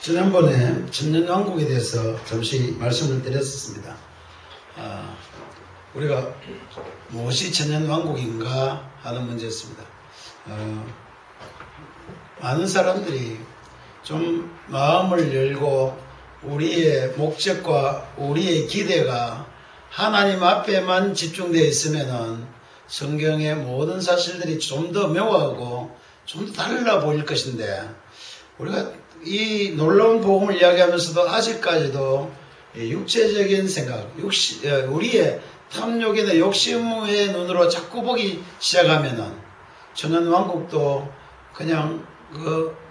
지난번에 천년왕국에 대해서 잠시 말씀을 드렸었습니다. 우리가 무엇이 천년왕국인가 하는 문제였습니다. 많은 사람들이 좀 마음을 열고 우리의 목적과 우리의 기대가 하나님 앞에만 집중되어 있으면은 성경의 모든 사실들이 좀 더 묘하고 좀 더 달라 보일 것인데, 우리가 이 놀라운 복음을 이야기하면서도 아직까지도 육체적인 생각, 우리의 탐욕이나 욕심의 눈으로 자꾸 보기 시작하면은 천년왕국도 그냥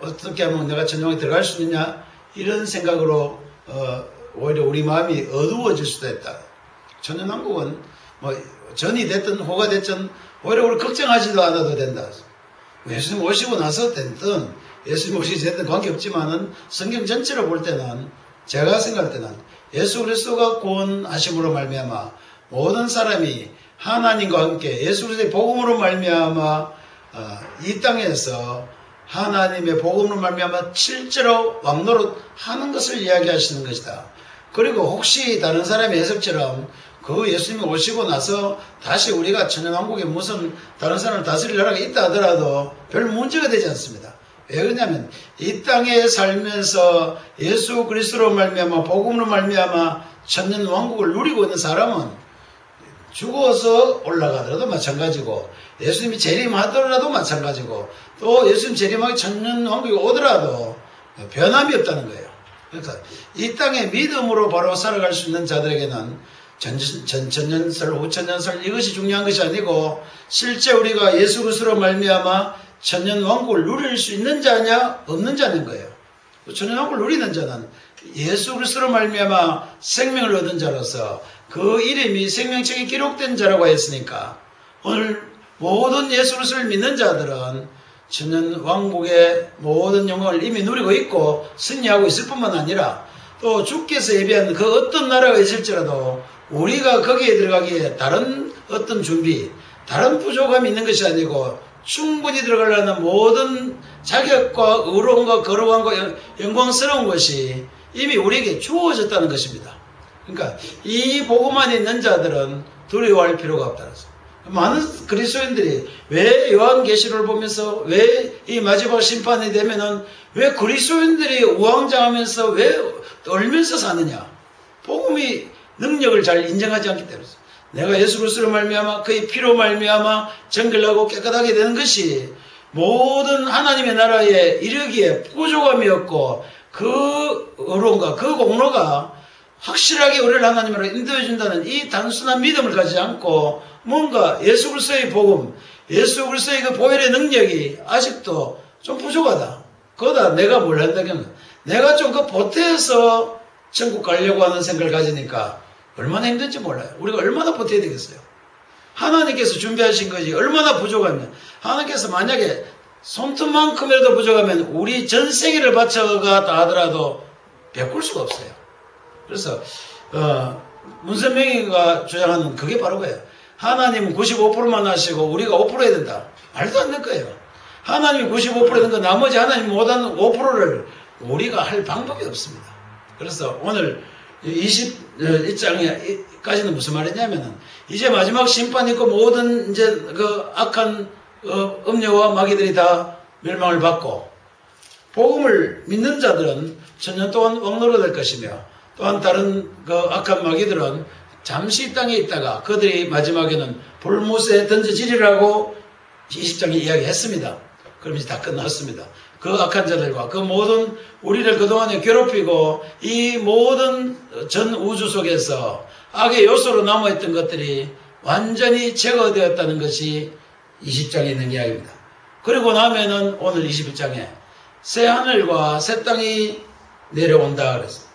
어떻게 하면 내가 천년왕국에 들어갈 수 있냐 이런 생각으로 오히려 우리 마음이 어두워질 수도 있다. 천년왕국은 뭐 전이 됐든 후가 됐든 오히려 우리 걱정하지도 않아도 된다. 예수님 오시고 나서 됐든 예수님 오시기 전에 관계없지만은 성경 전체로 볼 때는, 제가 생각할 때는 예수 그리스도가 구원하심으로 말미암아 모든 사람이 하나님과 함께 예수 그리스도의 복음으로 말미암아 이 땅에서 하나님의 복음으로 말미암아 실제로 왕노릇 하는 것을 이야기하시는 것이다. 그리고 혹시 다른 사람의 해석처럼 그 예수님이 오시고 나서 다시 우리가 천년왕국에 무슨 다른 사람을 다스릴 나라가 있다 하더라도 별 문제가 되지 않습니다. 왜 그러냐면 이 땅에 살면서 예수 그리스도로 말미암아 복음으로 말미암아 천년왕국을 누리고 있는 사람은 죽어서 올라가더라도 마찬가지고, 예수님이 재림하더라도 마찬가지고, 또 예수님 재림하기 천년왕국이 오더라도 변함이 없다는 거예요. 그러니까 이 땅에 믿음으로 바로 살아갈 수 있는 자들에게는 천년설, 오천년설 이것이 중요한 것이 아니고, 실제 우리가 예수 그리스도로 말미암아 천년왕국을 누릴 수 있는 자냐 없는 자는 거예요. 천년왕국을 누리는 자는 예수 그리스도로 말미암아 생명을 얻은 자로서 그 이름이 생명책에 기록된 자라고 했으니까, 오늘 모든 예수 그리스도를 믿는 자들은 천년왕국의 모든 영광을 이미 누리고 있고 승리하고 있을 뿐만 아니라, 또 주께서 예비한 그 어떤 나라가 있을지라도 우리가 거기에 들어가기에 다른 어떤 준비, 다른 부족함이 있는 것이 아니고 충분히 들어가려는 모든 자격과 의로움과 거룩함과 영광스러운 것이 이미 우리에게 주어졌다는 것입니다. 그러니까 이 복음 안에 있는 자들은 두려워할 필요가 없다는 것입니다. 많은 그리스도인들이 왜 요한계시록을 보면서 왜 이 마지막 심판이 되면은 왜 그리스도인들이 우왕좌하면서 왜 떨면서 사느냐? 복음이 능력을 잘 인정하지 않기 때문에, 내가 예수 그리스도로 말미암아 그의 피로 말미암아 정결하고 깨끗하게 되는 것이 모든 하나님의 나라에 이르기에 부족함이 없고, 그 의로움과 그 공로가 확실하게 우리를 하나님으로 인도해 준다는 이 단순한 믿음을 가지지 않고, 뭔가 예수 그리스도의 복음, 예수 그리스도의 그 보혈의 능력이 아직도 좀 부족하다. 그거다 내가 뭘 한다면 내가 좀 그 보태서 천국 가려고 하는 생각을 가지니까 얼마나 힘든지 몰라요. 우리가 얼마나 버텨야 되겠어요. 하나님께서 준비하신 것이 얼마나 부족하면, 하나님께서 만약에 손톱만큼이라도 부족하면 우리 전 세계를 바쳐가 다 하더라도 베꿀 수가 없어요. 그래서 문선명이가 주장하는 그게 바로 거예요. 하나님은 95%만 하시고 우리가 5% 해야 된다. 말도 안 될 거예요. 하나님이 95% 된 거 나머지 하나님 못하는 5%를 우리가 할 방법이 없습니다. 그래서 오늘 21장에까지는 무슨 말이냐면은, 이제 마지막 심판 있고 모든 이제 그 악한 음녀와 마귀들이 다 멸망을 받고, 복음을 믿는 자들은 천년 동안 왕노릇 될 것이며, 또한 다른 그 악한 마귀들은 잠시 이 땅에 있다가 그들이 마지막에는 불못에 던져지리라고 20장에 이야기했습니다. 그럼 이제 다 끝났습니다. 그 악한 자들과 그 모든 우리를 그동안에 괴롭히고 이 모든 전 우주 속에서 악의 요소로 남아있던 것들이 완전히 제거되었다는 것이 20장에 있는 이야기입니다. 그리고 나면은 오늘 21장에 새 하늘과 새 땅이 내려온다 그랬어요.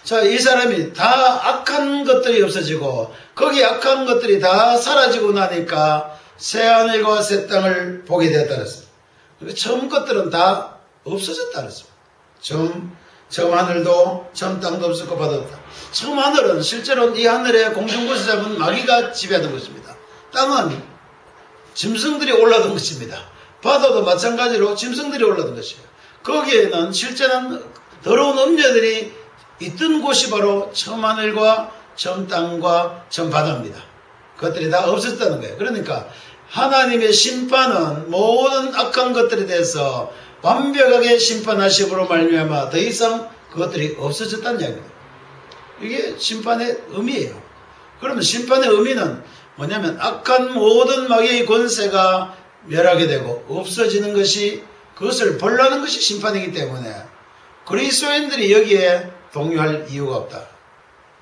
자, 이 사람이 다 악한 것들이 없어지고 거기 악한 것들이 다 사라지고 나니까 새 하늘과 새 땅을 보게 되었다 그랬어요. 처음 것들은 다 없어졌다 그랬어요. 처음 하늘도 처음 땅도 없었고 바다도 없다. 처음 하늘은 실제로 이 하늘에 공중곳에 잡은 마귀가 지배하던 것입니다. 땅은 짐승들이 올라던 것입니다. 바다도 마찬가지로 짐승들이 올라던 것이에요. 거기에는 실제는 더러운 음녀들이 있던 곳이 바로 처음 하늘과 처음 땅과 처음 바다입니다. 그것들이 다 없었다는 거예요. 그러니까 하나님의 심판은 모든 악한 것들에 대해서 완벽하게 심판하심으로 말미암아 더 이상 그것들이 없어졌다는 이야기입니다. 이게 심판의 의미예요. 그러면 심판의 의미는 뭐냐면 악한 모든 마귀의 권세가 멸하게 되고 없어지는 것이, 그것을 벌라는 것이 심판이기 때문에 그리스도인들이 여기에 동요할 이유가 없다.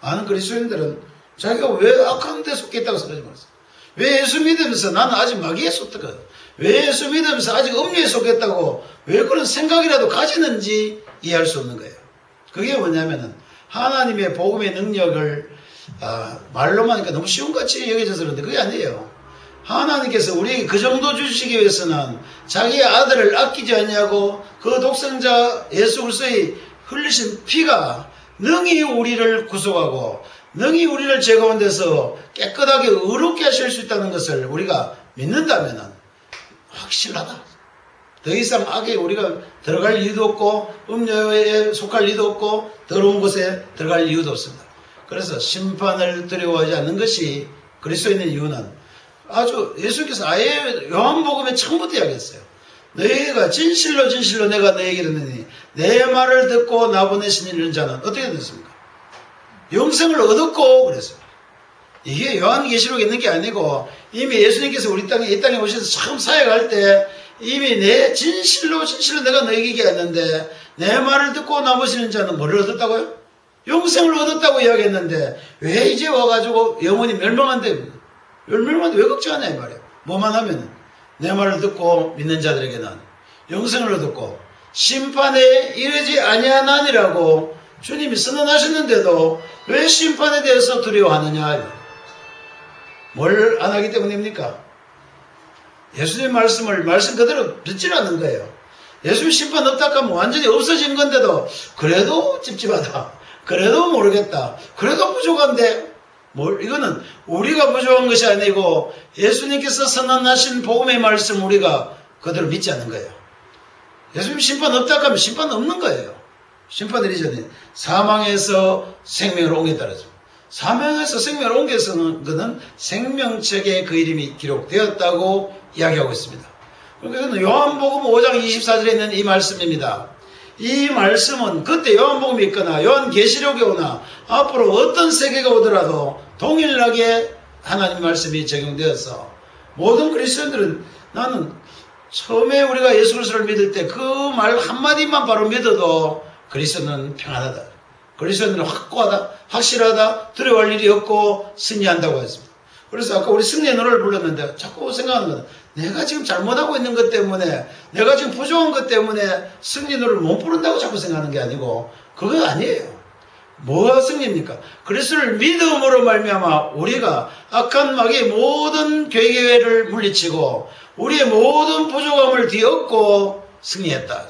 많은 그리스도인들은 자기가 왜 악한 데 속했다고 생각하지 말았어요. 왜 예수 믿으면서 나는 아직 마귀에 속했거든, 왜 예수 믿으면서 아직 음료에 속했다고 왜 그런 생각이라도 가지는지 이해할 수 없는 거예요. 그게 뭐냐면은 하나님의 복음의 능력을 말로만 하니까 너무 쉬운 같이 여겨져서 그런데 그게 아니에요. 하나님께서 우리에게 그 정도 주시기 위해서는 자기의 아들을 아끼지 않냐고 그 독생자 예수 그리스도의 흘리신 피가 능히 우리를 구속하고 능히 우리를 죄 가운데서 깨끗하게 의롭게 하실 수 있다는 것을 우리가 믿는다면은 확실하다. 더 이상 악에 우리가 들어갈 이유도 없고 음녀에 속할 이유도 없고 더러운 곳에 들어갈 이유도 없습니다. 그래서 심판을 두려워하지 않는 것이 그리스도인의 이유는 아주 예수께서 아예 요한복음에 처음부터 이야기했어요. 너희가 진실로 진실로 내가 너희에게 이르노니 내 말을 듣고 나 보내신 이는 자는 어떻게 됐습니까? 영생을 얻었고 그랬어요. 이게 요한계시록에 있는 게 아니고 이미 예수님께서 우리 땅에 이 땅에 오셔서 처음 사역할 때 이미 내 진실로 진실로 내가 너희에게 얘기했는데 내 말을 듣고 나 보시는 자는 뭐를 얻었다고요? 영생을 얻었다고 이야기했는데 왜 이제 와가지고 영원히 멸망한데 왜 걱정하냐 이 말이에요. 뭐만 하면 내 말을 듣고 믿는 자들에게는 영생을 얻었고 심판에 이르지 아니하나니라고 주님이 선언하셨는데도 왜 심판에 대해서 두려워하느냐. 뭘 안 하기 때문입니까? 예수님 말씀을 말씀 그대로 듣질 않는 거예요. 예수님 심판 없다 하면 완전히 없어진 건데도 그래도 찝찝하다, 그래도 모르겠다, 그래도 부족한데 이거는 우리가 부족한 것이 아니고 예수님께서 선언하신 복음의 말씀 우리가 그대로 믿지 않는 거예요. 예수님 심판 없다 하면 심판 없는 거예요. 심판을 이전에 사망에서 생명으로 옮겼다 그러죠. 사망에서 생명으로 옮겨서는 그는 생명책에 그 이름이 기록되었다고 이야기하고 있습니다. 그러니까 요한복음 5장 24절에 있는 이 말씀입니다. 이 말씀은 그때 요한복음이 있거나 요한계시록에 오나 앞으로 어떤 세계가 오더라도 동일하게 하나님 말씀이 적용되어서 모든 그리스도인들은 나는 처음에 우리가 예수 그리스도를 믿을 때 그 말 한마디만 바로 믿어도 그리스도는 평안하다, 그리스도는 확고하다, 확실하다, 두려워할 일이 없고 승리한다고 했습니다. 그래서 아까 우리 승리의 노래를 불렀는데 자꾸 생각하는 건 내가 지금 잘못하고 있는 것 때문에 내가 지금 부족한 것 때문에 승리 노래를 못 부른다고 자꾸 생각하는 게 아니고 그거 아니에요. 뭐가 승리입니까? 그리스도를 믿음으로 말미암아 우리가 악한 마귀의 모든 괴계를 물리치고 우리의 모든 부족함을 뒤엎고 승리했다.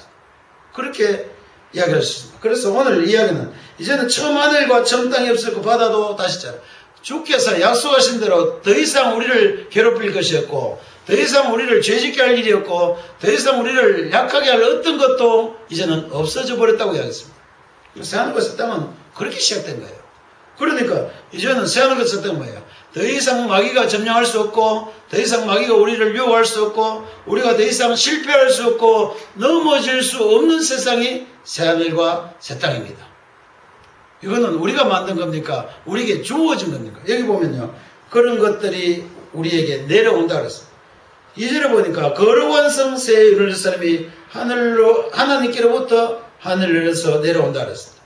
그렇게 이야기할 수 있습니다. 그래서 오늘 이야기는 이제는 처음 하늘과 처음 땅이 없었고 바다도 다시 자라. 주께서 약속하신 대로 더 이상 우리를 괴롭힐 것이 없고 더 이상 우리를 죄짓게 할 일이 없고 더 이상 우리를 약하게 할 어떤 것도 이제는 없어져 버렸다고 이야기했습니다. 새하늘과 새 땅은 그렇게 시작된 거예요. 그러니까 이제는 새하늘과 새 땅은 뭐예요? 더 이상 마귀가 점령할 수 없고 더 이상 마귀가 우리를 유혹할 수 없고 우리가 더 이상 실패할 수 없고 넘어질 수 없는 세상이 새하늘과 새 땅입니다. 이거는 우리가 만든 겁니까? 우리에게 주어진 겁니까? 여기 보면요, 그런 것들이 우리에게 내려온다 그랬어요. 2절에 보니까 거룩한 성 새 예루살렘이 하나님께로부터 하늘에서 내려온다 그랬습니다.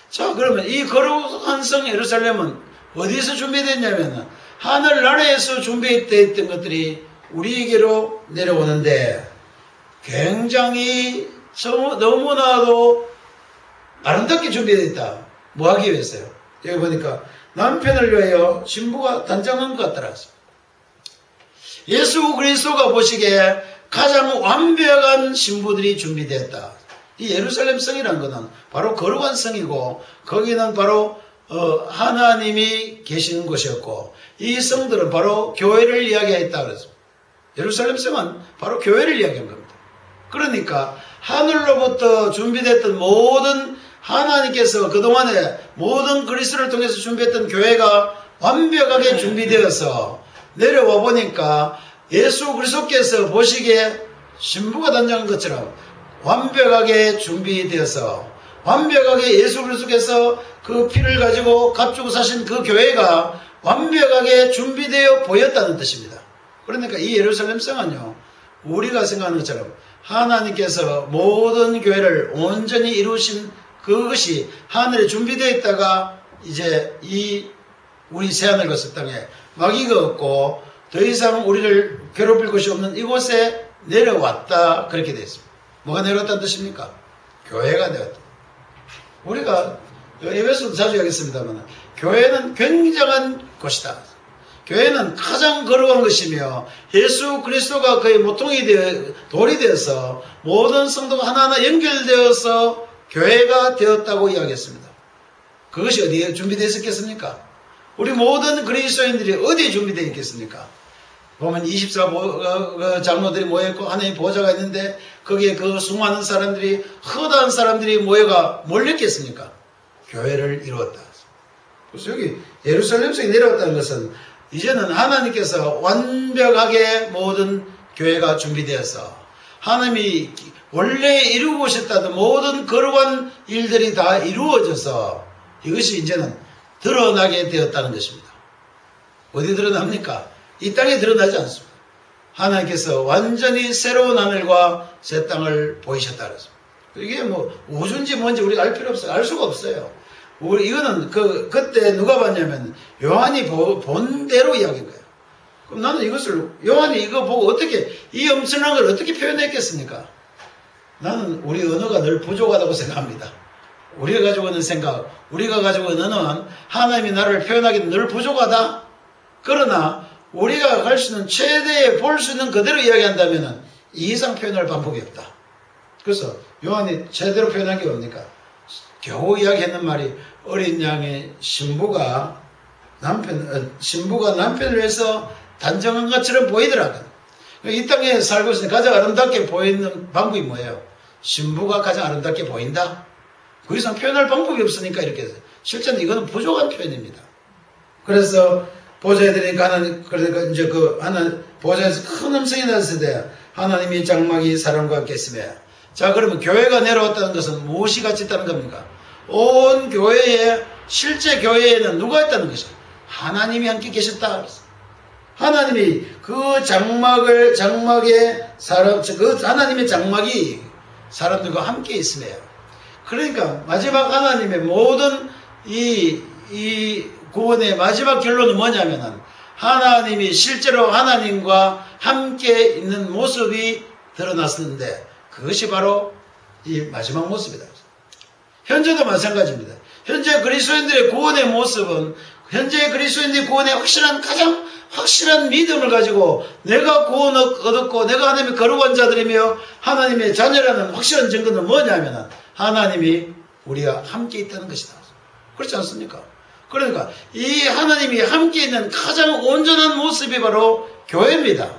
자, 그러면 이 거룩한 성 예루살렘은 어디서 준비됐냐면 하늘나라에서 준비되어 있던 것들이 우리에게로 내려오는데 굉장히 너무나도 아름답게 준비되어 있다. 뭐 하기 위해서요? 여기 보니까 남편을 위하여 신부가 단장한 것 같더라. 예수 그리스도가 보시기에 가장 완벽한 신부들이 준비되었다. 이 예루살렘 성이라는 것은 바로 거룩한 성이고 거기는 바로 하나님이 계시는 곳이었고 이 성들은 바로 교회를 이야기했다 그랬습니다. 예루살렘 성은 바로 교회를 이야기한 겁니다. 그러니까 하늘로부터 준비됐던 모든 하나님께서 그동안에 모든 그리스도를 통해서 준비했던 교회가 완벽하게 준비되어서 내려와 보니까 예수 그리스도께서 보시기에 신부가 단장한 것처럼 완벽하게 준비되어서 완벽하게 예수 그리스도께서 그 피를 가지고 값주고 사신 그 교회가 완벽하게 준비되어 보였다는 뜻입니다. 그러니까 이 예루살렘 성은요, 우리가 생각하는 것처럼 하나님께서 모든 교회를 온전히 이루신 그것이 하늘에 준비되어 있다가 이제 이 우리 새하늘 같은 땅에 마귀가 없고 더 이상 우리를 괴롭힐 것이 없는 이곳에 내려왔다, 그렇게 되어 있습니다. 뭐가 내려왔다는 뜻입니까? 교회가 되었다. 우리가 에베소도 자주 하겠습니다만 교회는 굉장한 곳이다. 교회는 가장 거룩한 것이며 예수 그리스도가 그의 모퉁이 돌이 되어서 모든 성도가 하나하나 연결되어서 교회가 되었다고 이야기했습니다. 그것이 어디에 준비되어 있었겠습니까? 우리 모든 그리스도인들이 어디에 준비되어 있겠습니까? 보면 24 장로들이 모여있고 하나님 보좌가 있는데 거기에 그 수많은 사람들이, 허다한 사람들이 몰렸겠습니까? 교회를 이루었다. 그래서 여기 예루살렘성에 내려왔다는 것은 이제는 하나님께서 완벽하게 모든 교회가 준비되어서 하나님이 원래 이루고 오셨다던 모든 거룩한 일들이 다 이루어져서 이것이 이제는 드러나게 되었다는 것입니다. 어디 드러납니까? 이 땅에 드러나지 않습니다. 하나님께서 완전히 새로운 하늘과 새 땅을 보이셨다 그랬습니다. 이게 뭐 우주인지 뭔지 우리가 알 필요 없어요. 알 수가 없어요. 이거는 그때 누가 봤냐면 요한이 본 대로 이야기인 거예요. 그럼 나는 이것을 요한이 이거 보고 어떻게 이 엄청난 걸 어떻게 표현했겠습니까? 나는 우리 언어가 늘 부족하다고 생각합니다. 우리가 가지고 있는 생각, 우리가 가지고 있는 언어는 하나님이 나를 표현하기는 늘 부족하다. 그러나 우리가 갈 수 있는 최대의 볼 수 있는 그대로 이야기한다면 이 이상 표현할 방법이 없다. 그래서 요한이 제대로 표현한 게 뭡니까? 겨우 이야기했는 말이 어린 양의 신부가 남편을 위해서 단정한 것처럼 보이더라고요. 이 땅에 살고 있으니 가장 아름답게 보이는 방법이 뭐예요? 신부가 가장 아름답게 보인다? 그 이상 표현할 방법이 없으니까 이렇게 해서. 실제는 이거는 부족한 표현입니다. 그래서 보좌에 들으니까 그러니까 이제 보좌에서 큰 음성이 났을 때 하나님이 장막이 사람과 함께 있으며, 자, 그러면 교회가 내려왔다는 것은 무엇이 같이 있다는 겁니까? 온 교회에, 실제 교회에는 누가 있다는 것이죠? 하나님이 함께 계셨다. 하나님이 그 장막에 하나님의 장막이 사람들과 함께 있으며, 그러니까 마지막 하나님의 모든 이 구원의 마지막 결론은 뭐냐면은 하나님이 실제로 하나님과 함께 있는 모습이 드러났었는데 그것이 바로 이 마지막 모습이다. 현재도 마찬가지입니다. 현재 그리스도인들의 구원의 모습은 현재 그리스도인들의 구원의 가장 확실한 믿음을 가지고 내가 구원을 얻었고 내가 하나님의 거룩한 자들이며 하나님의 자녀라는 확실한 증거는 뭐냐면 하나님이 우리와 함께 있다는 것이다. 그렇지 않습니까? 그러니까 이 하나님이 함께 있는 가장 온전한 모습이 바로 교회입니다.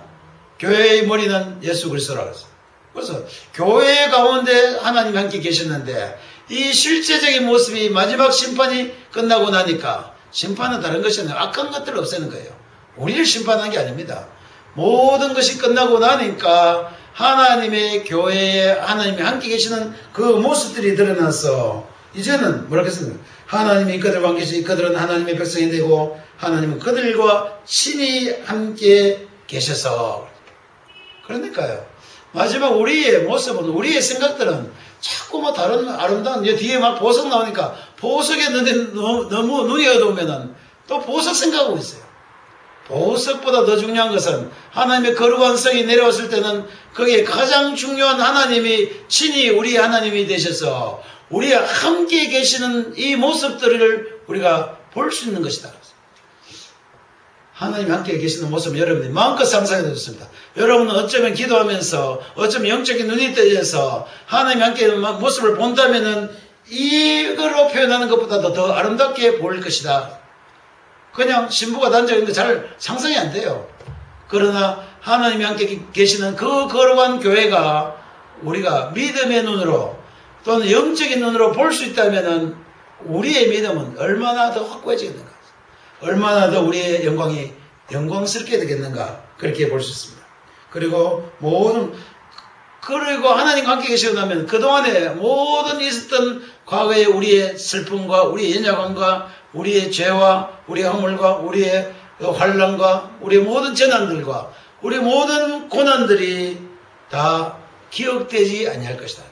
교회의 머리는 예수 그리스도라고 했어요. 그래서 교회 가운데 하나님이 함께 계셨는데 이 실제적인 모습이 마지막 심판이 끝나고 나니까, 심판은 다른 것이 아니라 악한 것들을 없애는 거예요. 우리를 심판한 게 아닙니다. 모든 것이 끝나고 나니까 하나님의 교회에 하나님이 함께 계시는 그 모습들이 드러나서 이제는 뭐라고 했습니까? 하나님이 그들과 함께 계시, 그들은 하나님의 백성이 되고 하나님은 그들과 친히 함께 계셔서. 그러니까요, 마지막 우리의 모습은, 우리의 생각들은 자꾸 뭐 다른 아름다운, 뒤에 막 보석 나오니까 보석에 너무 눈이 어두우면은 또 보석 생각하고 있어요. 보석보다 더 중요한 것은 하나님의 거룩한 성이 내려왔을 때는 거기에 가장 중요한 하나님이 친히 우리 하나님이 되셔서 우리와 함께 계시는 이 모습들을 우리가 볼 수 있는 것이다. 하나님 함께 계시는 모습을 여러분이 마음껏 상상해 주셨습니다. 여러분은 어쩌면 기도하면서 어쩌면 영적인 눈이 뜨여서 하나님 함께 있는 모습을 본다면은 이거로 표현하는 것보다 더 아름답게 보일 것이다. 그냥 신부가 단정인 거 잘 상상이 안 돼요. 그러나 하나님이 함께 계시는 그 거룩한 교회가 우리가 믿음의 눈으로 또는 영적인 눈으로 볼 수 있다면은 우리의 믿음은 얼마나 더 확고해지겠는가, 얼마나 더 우리의 영광이 영광스럽게 되겠는가, 그렇게 볼 수 있습니다. 그리고 그리고 하나님과 함께 계시고 나면 그동안에 모든 있었던 과거의 우리의 슬픔과 우리의 연약함과 우리의 죄와 우리의 허물과 우리의 환난과 우리의 모든 재난들과 우리의 모든 고난들이 다 기억되지 아니할 것이다.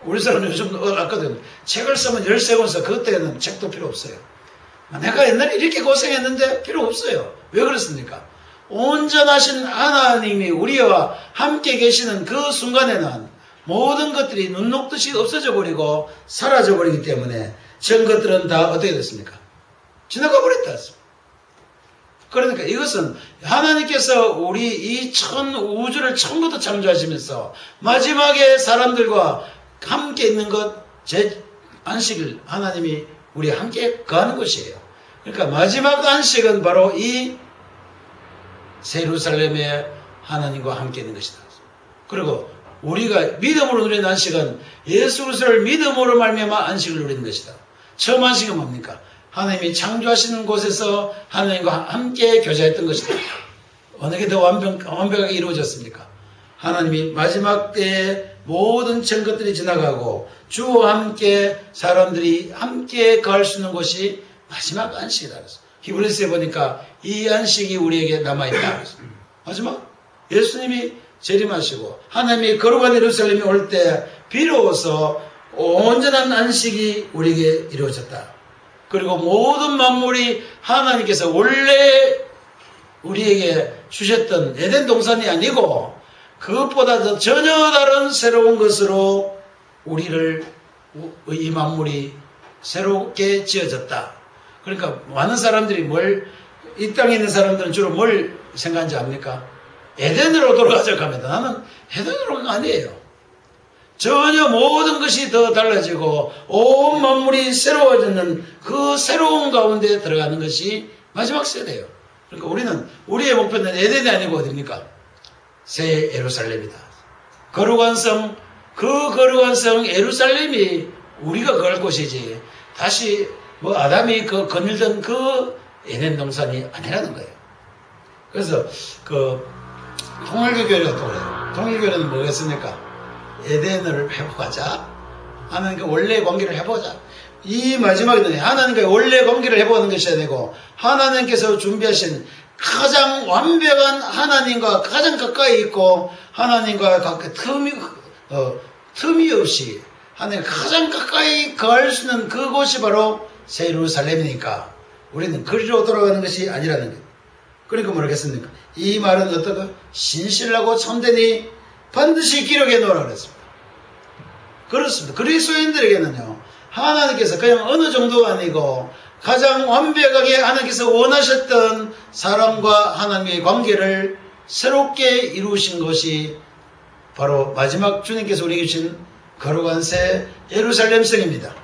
우리 사람은 요즘 아까도 책을 쓰면 13권 써. 그때는 책도 필요 없어요. 내가 옛날에 이렇게 고생했는데 필요 없어요. 왜 그렇습니까? 온전하신 하나님이 우리와 함께 계시는 그 순간에는 모든 것들이 눈 녹듯이 없어져 버리고 사라져 버리기 때문에 전 것들은 다 어떻게 됐습니까? 지나가 버렸다. 그러니까 이것은 하나님께서 우리 이 천 우주를 처음부터 창조하시면서 마지막에 사람들과 함께 있는 것, 제 안식을 하나님이 우리와 함께 거하는 것이에요. 그러니까 마지막 안식은 바로 이 새 예루살렘에 하나님과 함께 있는 것이다. 그리고 우리가 믿음으로 누리는 안식은 예수 그리스도를 믿음으로 말미암아 안식을 누리는 것이다. 처음 안식은 뭡니까? 하나님이 창조하시는 곳에서 하나님과 함께 교제했던 것이다. 어느 게 더 완벽하게 이루어졌습니까? 하나님이 마지막 때에 모든 전 것들이 지나가고 주와 함께 사람들이 함께 거할 수 있는 곳이 마지막 안식이다. 히브리서에 보니까 이 안식이 우리에게 남아있다. 마지막 예수님이 재림하시고 하나님이 거룩한 예루살렘에 올 때 비로소 온전한 안식이 우리에게 이루어졌다. 그리고 모든 만물이 하나님께서 원래 우리에게 주셨던 에덴 동산이 아니고 그것보다 더 전혀 다른 새로운 것으로 우리를 이 만물이 새롭게 지어졌다. 그러니까 많은 사람들이 이 땅에 있는 사람들은 주로 뭘 생각하는지 압니까? 에덴으로 돌아가자고 합니다. 나는 에덴으로는 아니에요. 전혀 모든 것이 더 달라지고 온 만물이 새로워지는 그 새로운 가운데 들어가는 것이 마지막 세대예요. 그러니까 우리의 목표는 에덴이 아니고 어디입니까? 새 예루살렘이다. 거룩한 성, 그 거룩한 성 예루살렘이 우리가 갈 곳이지 다시 아담이 거닐던 그 에덴 동산이 아니라는 거예요. 그래서 통일교회가 또 그래요. 통일교회는 뭐겠습니까? 에덴을 회복하자. 하나님과 원래의 관계를 해보자. 이 마지막에는 하나님과 원래의 관계를 해보는 것이 아니고 하나님께서 준비하신 가장 완벽한 하나님과 가장 가까이 있고 하나님과 가까이 틈이 없이 하나님 가장 가까이 거할 수 있는 그곳이 바로 새 예루살렘이니까 우리는 그리로 돌아가는 것이 아니라는 거예요. 그러니까 뭐라겠습니까? 이 말은 어떤가? 신실하고 참되니 반드시 기록해 놓으라 그랬습니다. 그렇습니다. 그리스도인들에게는요, 하나님께서 그냥 어느 정도가 아니고 가장 완벽하게 하나님께서 원하셨던 사람과 하나님의 관계를 새롭게 이루신 것이 바로 마지막 주님께서 우리에게 주신 거룩한 새 예루살렘 성입니다.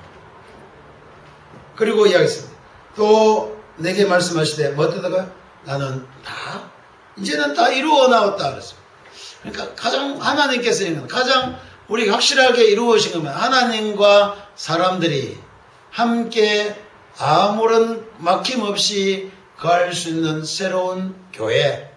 그리고 이야기했습니다. 또 내게 말씀하시되 뭐 어떠다가 나는 이제는 다 이루어 나왔다 그랬습니다. 그러니까 가장 하나님께서는 가장 우리 확실하게 이루어진 것은 하나님과 사람들이 함께 아무런 막힘없이 갈 수 있는 새로운 교회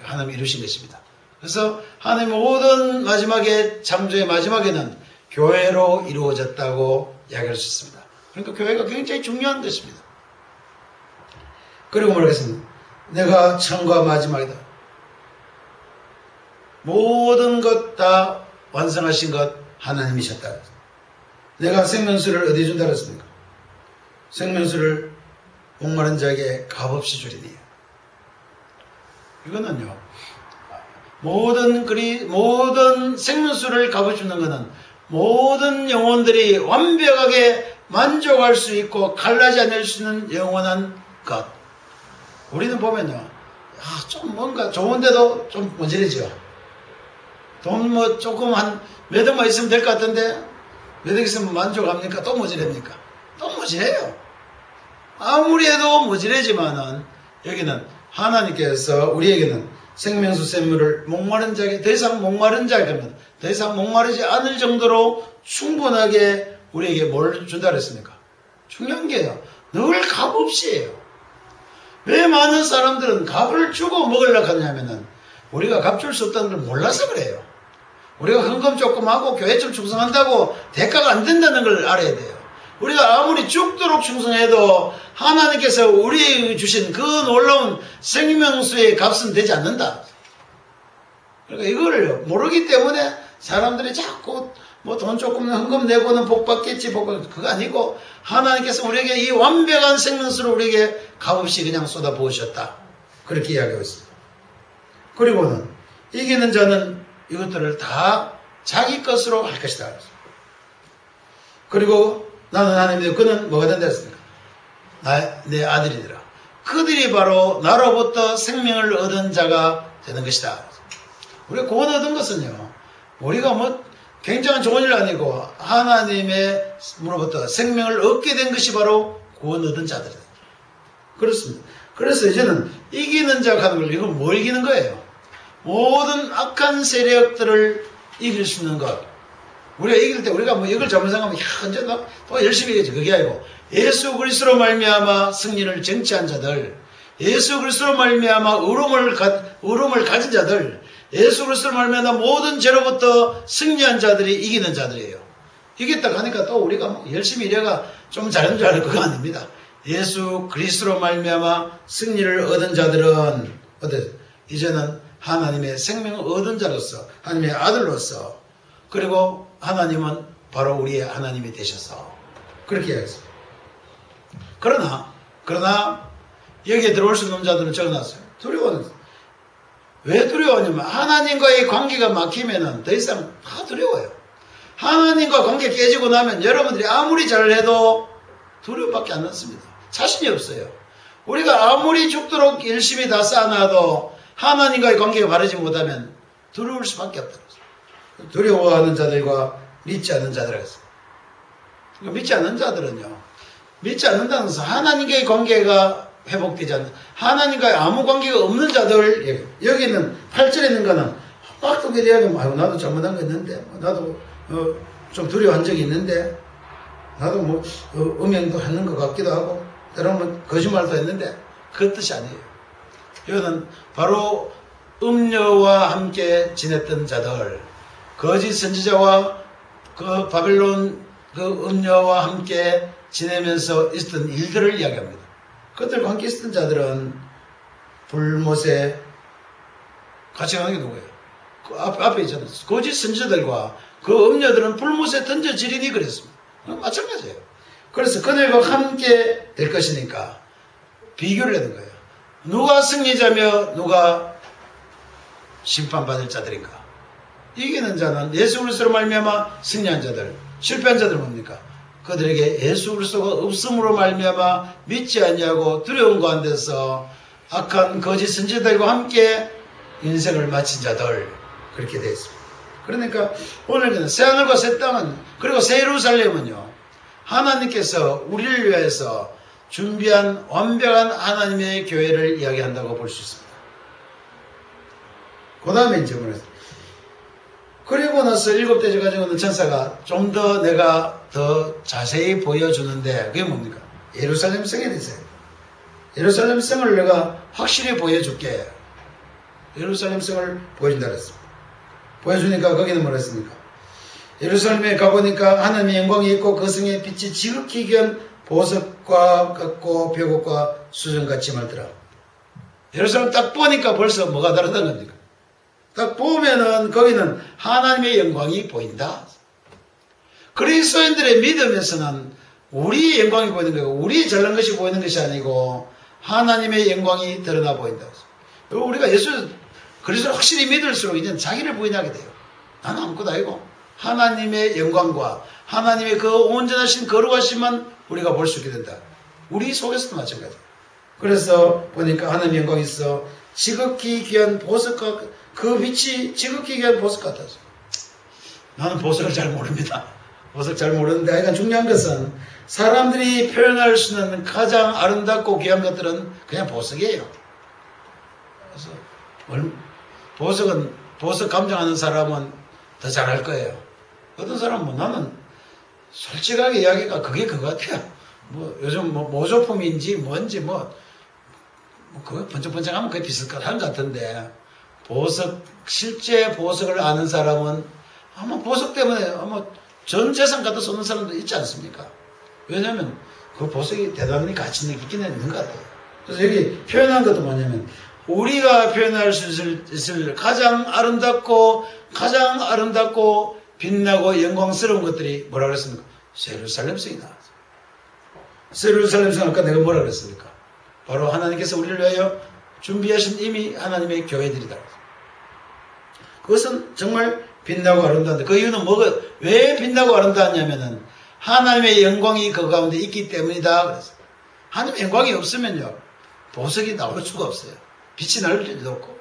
하나님이 이루신 것입니다. 그래서 하나님 모든 마지막에 창조의 마지막에는 교회로 이루어졌다고 이야기할 수 있습니다. 그러니까 교회가 굉장히 중요한 것입니다. 그리고 뭐라고 했습니까? 내가 처음과 마지막이다. 모든 것 다 완성하신 것 하나님이셨다. 내가 생명수를 어디 준다 그랬습니까? 생명수를 목마른 자에게 값없이 주리니. 이거는요, 모든 생명수를 값없이 주는 것은 모든 영혼들이 완벽하게 만족할 수 있고 갈라지 않을 수 있는 영원한 것. 우리는 보면요, 좀 뭔가 좋은데도 좀 모질해지요. 돈 조금 몇 억만 있으면 될 것 같은데 몇 억 있으면 만족합니까? 또 모질합니까? 또 모질해요. 아무리 해도 모질해지만은 여기는 하나님께서 우리에게는 생명수 샘물을 목마른 자에게 더 이상 목마른 자에게는 더 이상 목마르지 않을 정도로 충분하게 우리에게 뭘 준다 그랬습니까? 중요한 게요. 늘 값없이에요. 왜 많은 사람들은 값을 주고 먹으려고 하냐면은 우리가 값 줄 수 없다는 걸 몰라서 그래요. 우리가 헌금 조금 하고 교회 좀 충성한다고 대가가 안 된다는 걸 알아야 돼요. 우리가 아무리 죽도록 충성해도 하나님께서 우리에게 주신 그 놀라운 생명수의 값은 되지 않는다. 그러니까 이거를 모르기 때문에 사람들이 자꾸 뭐 돈 조금 헌금 내고는 복 받겠지, 그거 아니고 하나님께서 우리에게 이 완벽한 생명수를 우리에게 값없이 그냥 쏟아 부으셨다. 그렇게 이야기하고 있습니다. 그리고는 이기는 자는 이것들을 다 자기 것으로 할 것이다. 그리고 나는 하나님의 그는 뭐가 된다 했습니까? 내 아들이더라. 그들이 바로 나로부터 생명을 얻은 자가 되는 것이다. 우리가 구원 얻은 것은요, 우리가 뭐 굉장히 좋은 일 아니고 하나님으로부터 생명을 얻게 된 것이 바로 구원 얻은 자들이다. 그렇습니다. 그래서 이제는 이기는 자가 하는 걸, 이건 뭘 이기는 거예요? 모든 악한 세력들을 이길 수 있는 것. 우리가 이길 때 우리가 뭐 이걸 잘못 생각하면 이제 또 열심히 해야지. 그게 아니고 예수 그리스도로 말미암아 승리를 쟁취한 자들, 예수 그리스도로 말미암아 의로움을 가진 자들, 예수 그리스도로 말미암아 모든 죄로부터 승리한 자들이 이기는 자들이에요. 이겼다 하니까 또 우리가 뭐 열심히 일해가 좀 잘하는 줄 알고 그거 아닙니다. 예수 그리스도로 말미암아 승리를 얻은 자들은 이제는 하나님의 생명을 얻은 자로서, 하나님의 아들로서, 그리고 하나님은 바로 우리의 하나님이 되셔서 그렇게 이야기했습니다. 그러나 여기에 들어올 수 있는 자들은 적어놨어요. 두려워하는. 왜 두려워하냐면 하나님과의 관계가 막히면은 더 이상 다 두려워요. 하나님과 관계 깨지고 나면 여러분들이 아무리 잘해도 두려움밖에 안 남습니다. 자신이 없어요. 우리가 아무리 죽도록 열심히 다 쌓아놔도 하나님과의 관계가 바르지 못하면 두려울 수밖에 없다. 두려워하는 자들과 믿지 않는 자들이 있습니다. 믿지 않는 자들은요, 믿지 않는다는 것은 하나님과의 관계가 회복되지 않는, 하나님과의 아무 관계가 없는 자들, 여기는 8절에 있는 거는 막 또 기대하면, 나도 잘못한 거 있는데, 나도 좀 두려워한 적이 있는데, 나도 뭐 음행도 하는 것 같기도 하고, 때로는 거짓말도 했는데, 그 뜻이 아니에요. 이거는 바로 음녀와 함께 지냈던 자들, 거짓 선지자와 그 바벨론 그 음녀와 함께 지내면서 있었던 일들을 이야기합니다. 그들과 함께 있었던 자들은 불못에 같이 가는 게 누구예요? 그 앞에 있잖아요. 거짓 선지자들과 그 음녀들은 불못에 던져지리니 그랬습니다. 마찬가지예요. 그래서 그들과 함께 될 것이니까 비교를 하는 거예요. 누가 승리자며 누가 심판받을 자들인가? 이기는 자는 예수 그리스도로 말미암아 승리한 자들, 실패한 자들 뭡니까? 그들에게 예수 그리스도가 없음으로 말미암아 믿지 아니하고 두려움 가운데서 악한 거짓 선지자들과 함께 인생을 마친 자들, 그렇게 되어 있습니다. 그러니까 오늘 새하늘과 새 땅은, 그리고 새 예루살렘은요, 하나님께서 우리를 위해서 준비한 완벽한 하나님의 교회를 이야기한다고 볼 수 있습니다. 그 다음에 이제 뭐랬어요? 그리고 나서 7대째 가지고 있는 천사가 좀 더 내가 더 자세히 보여주는데, 그게 뭡니까? 예루살렘 성에 대해서요. 예루살렘 성을 내가 확실히 보여줄게. 예루살렘 성을 보여준다 그랬습니다. 보여주니까 거기는 뭐라 했습니까? 예루살렘에 가보니까 하나님의 영광이 있고 그 성의 빛이 지극히 귀한 보석과 같고 벽옥과 수정같이 말더라. 예루살렘 딱 보니까 벌써 뭐가 다르다는 겁니까? 딱 보면은 거기는 하나님의 영광이 보인다. 그리스도인들의 믿음에서는 우리의 영광이 보이는 거고 우리의 잘난 것이 보이는 것이 아니고 하나님의 영광이 드러나 보인다. 우리가 예수 그리스도를 확실히 믿을수록 이제 자기를 부인하게 돼요. 나는 아무것도 아니고 하나님의 영광과 하나님의 그 온전하신 거룩하심만 우리가 볼 수 있게 된다. 우리 속에서도 마찬가지예요. 그래서 보니까 하나님의 영광이 있어 지극히 귀한 보석과 그 빛이 지극히 귀한 보석 같아서. 나는 보석을 잘 모릅니다. 보석 잘 모르는데 하여간 중요한 것은 사람들이 표현할 수 있는 가장 아름답고 귀한 것들은 그냥 보석이에요. 그래서 보석 감정하는 사람은 더 잘할 거예요. 어떤 사람은 뭐 나는 솔직하게 이야기가 그게 그거 같아요. 뭐 요즘 뭐 모조품인지 뭔지 그거 번쩍번쩍하면 그게 비슷한 것 같은데 실제 보석을 아는 사람은 아마 보석 때문에 아마 전 재산 갖다 쏘는 사람도 있지 않습니까? 왜냐하면 그 보석이 대단히 가치 있긴 있는 것 같아요. 그래서 여기 표현한 것도 뭐냐면 우리가 표현할 수 있을 가장 아름답고 빛나고 영광스러운 것들이 뭐라 그랬습니까? 예루살렘성이 나왔어요. 예루살렘성 아까 내가 뭐라 그랬습니까? 바로 하나님께서 우리를 위하여 준비하신 이미 하나님의 교회들이다. 그것은 정말 빛나고 아름다운데 그 이유는 왜 빛나고 아름다웠냐면은 하나님의 영광이 그 가운데 있기 때문이다. 그래서 하나님의 영광이 없으면요 보석이 나올 수가 없어요. 빛이 날 일도 없고.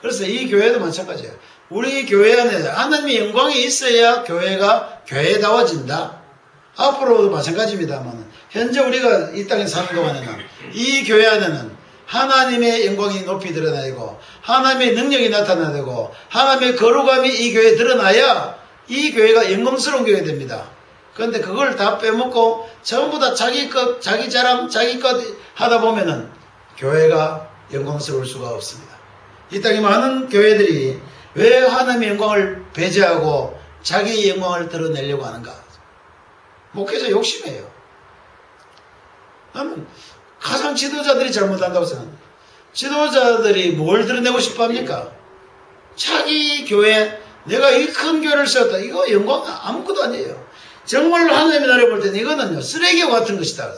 그래서 이 교회도 마찬가지예요. 우리 교회 안에 하나님의 영광이 있어야 교회가 교회다워진다. 앞으로도 마찬가지입니다만 현재 우리가 이 땅에 사는 동안에는 이 교회 안에는 하나님의 영광이 높이 드러나고 하나님의 능력이 나타나고 하나님의 거룩함이 이 교회에 드러나야 이 교회가 영광스러운 교회가 됩니다. 그런데 그걸 다 빼먹고 전부 다 자기 것, 자기 자랑, 자기 것 하다 보면은 교회가 영광스러울 수가 없습니다. 이 땅에 많은 교회들이 왜 하나님의 영광을 배제하고 자기의 영광을 드러내려고 하는가? 목회자 욕심이에요. 나는 가장 지도자들이 잘못한다고 생각합니다. 지도자들이 뭘 드러내고 싶어 합니까? 자기 교회, 내가 이 큰 교회를 세웠다. 이거 영광 아무것도 아니에요. 정말 하나님의 나라에 볼 때는 이거는요, 쓰레기와 같은 것이다.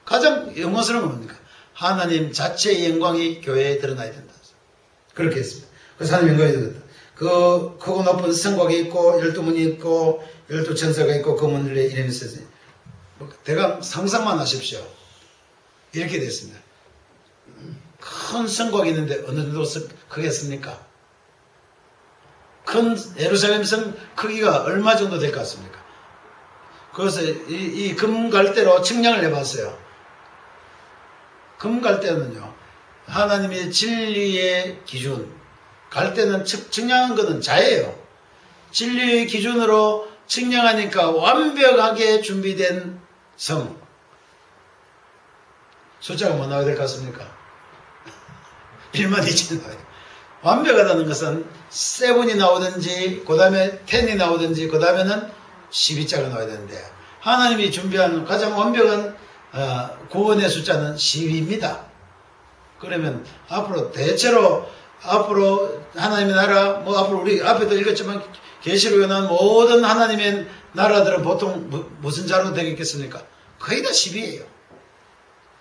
가장 영광스러운 건 뭡니까? 하나님 자체의 영광이 교회에 드러나야 된다. 그렇게 했습니다. 그래서 하나님 영광이 드러났다. 그 크고 높은 성곽이 있고 12문이 있고 12천사가 있고 그 문들의 이름이 있어요. 대강 상상만 하십시오. 이렇게 됐습니다. 큰 성곽이 있는데 어느 정도 크겠습니까? 큰 예루살렘 성 크기가 얼마 정도 될 것 같습니까? 그래서 이 금갈대로 측량을 해봤어요. 금갈대는요, 하나님의 진리의 기준, 갈대는 측량한 것은 자예요. 진리의 기준으로 측량하니까 완벽하게 준비된 성. 숫자가 뭐 나와야 될 것 같습니까? 12,000이 나와야 돼요. 완벽하다는 것은 7이 나오든지, 그 다음에 10이 나오든지, 그 다음에는 12자가 나와야 되는데, 하나님이 준비한 가장 완벽한 구원의 숫자는 12입니다. 그러면 앞으로 하나님의 나라, 뭐 앞으로 우리 앞에도 읽었지만 계시록에 나온 모든 하나님의 나라들은 보통 무슨 자로 되겠습니까? 거의 다 10이에요.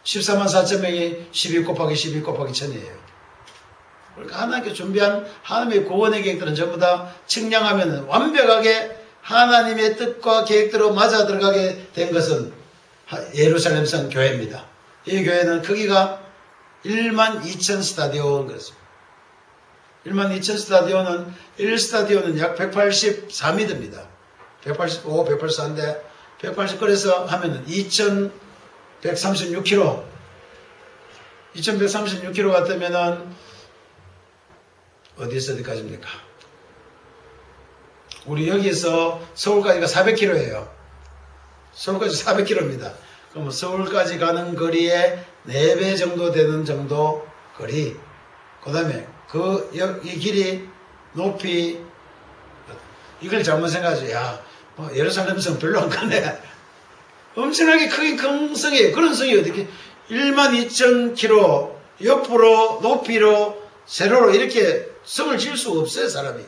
14만 4천 명이 12 곱하기 12 곱하기 1000이에요. 그러니까 하나님께 준비한 하나님의 구원의 계획들은 전부 다 측량하면 완벽하게 하나님의 뜻과 계획대로 맞아 들어가게 된 것은 예루살렘성 교회입니다. 이 교회는 크기가 12,000 스타디온 그렇습니다. 12,000 스타디온은 1스타디온은 약 183m입니다. 185, 184인데 180 그래서 하면은 2,136km 2,136km 같으면은 어디에서 어디까지입니까? 우리 여기에서 서울까지가 400km예요. 서울까지 400km입니다. 그럼 서울까지 가는 거리에 4배 정도 되는 정도 거리. 그 다음에 이 길이 높이 이걸 잘못 생각하죠. 야, 예루살렘 성 별로 안 가네. 엄청나게 크긴 큰 성이에요. 그런 성이 어떻게 12,000km 옆으로 높이로 세로로 이렇게 성을 지을 수가 없어요, 사람이.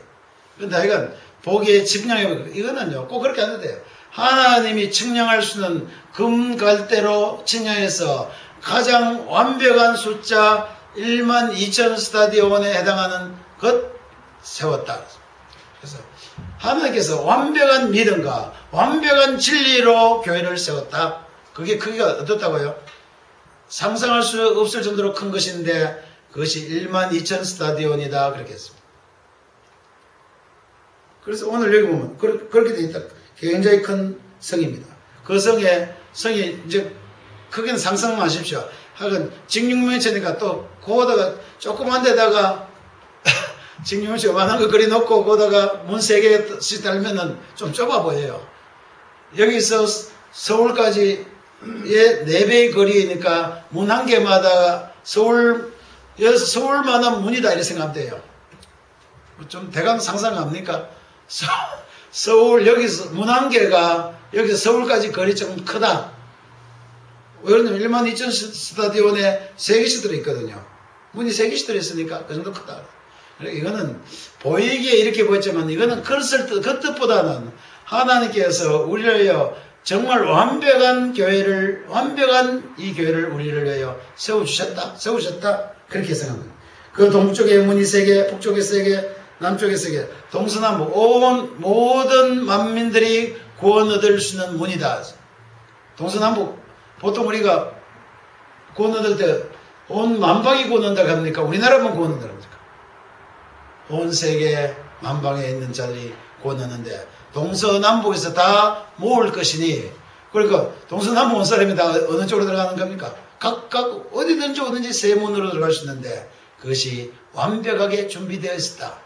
근데 하여간 보기에 측량해보고 이거는요 꼭 그렇게 안 해도 돼요. 하나님이 측량할 수는 금갈대로 측량해서 가장 완벽한 숫자 12,000 스타디온에 해당하는 것 세웠다. 그래서 하나님께서 완벽한 믿음과 완벽한 진리로 교회를 세웠다. 그게 크기가 어떻다고요? 상상할 수 없을 정도로 큰 것인데 그것이 12,000 스타디온이다. 그렇게 했습니다. 그래서 오늘 여기 보면 그렇게 되어 있다. 굉장히 큰 성입니다. 그 성이 이제 크기는 상상만 하십시오. 하여간 직육면체니까 또 거기다가 조그만 데다가 직림을 요만한 거 그려놓고 거다가 문 3개씩 달면은 좀 좁아 보여요. 여기서 서울까지의 4배의 거리니까 문 한 개마다 서울만한 문이다 이렇게 생각하면 돼요. 좀 대강 상상합니까? 서울 여기서 문 한 개가 여기서 서울까지 거리 좀 크다. 왜냐면 12,000 스타디온에 3개씩 들어있거든요. 문이 3개씩 들어있으니까 그 정도 크다. 이거는 보이기에 이렇게 보였지만 이거는 그 뜻보다는 하나님께서 우리를 정말 완벽한 이 교회를 우리를 위하여 세우셨다. 그렇게 생각합니다. 그 동쪽에 문이 3개, 북쪽에 3개, 남쪽에 3개, 동서남북 온 모든 만민들이 구원 얻을 수 있는 문이다. 동서남북 보통 우리가 구원 얻을 때 온 만방이 구원 얻는다고 합니까? 우리나라만 구원 얻는다고 합니까? 온 세계 만방에 있는 자들이 구원 얻는데 동서남북에서 다 모을 것이니, 그러니까 동서남북 온 사람이 다 어느 쪽으로 들어가는 겁니까? 각각 어디든지 세 문으로 들어갈 수 있는데 그것이 완벽하게 준비되어 있었다.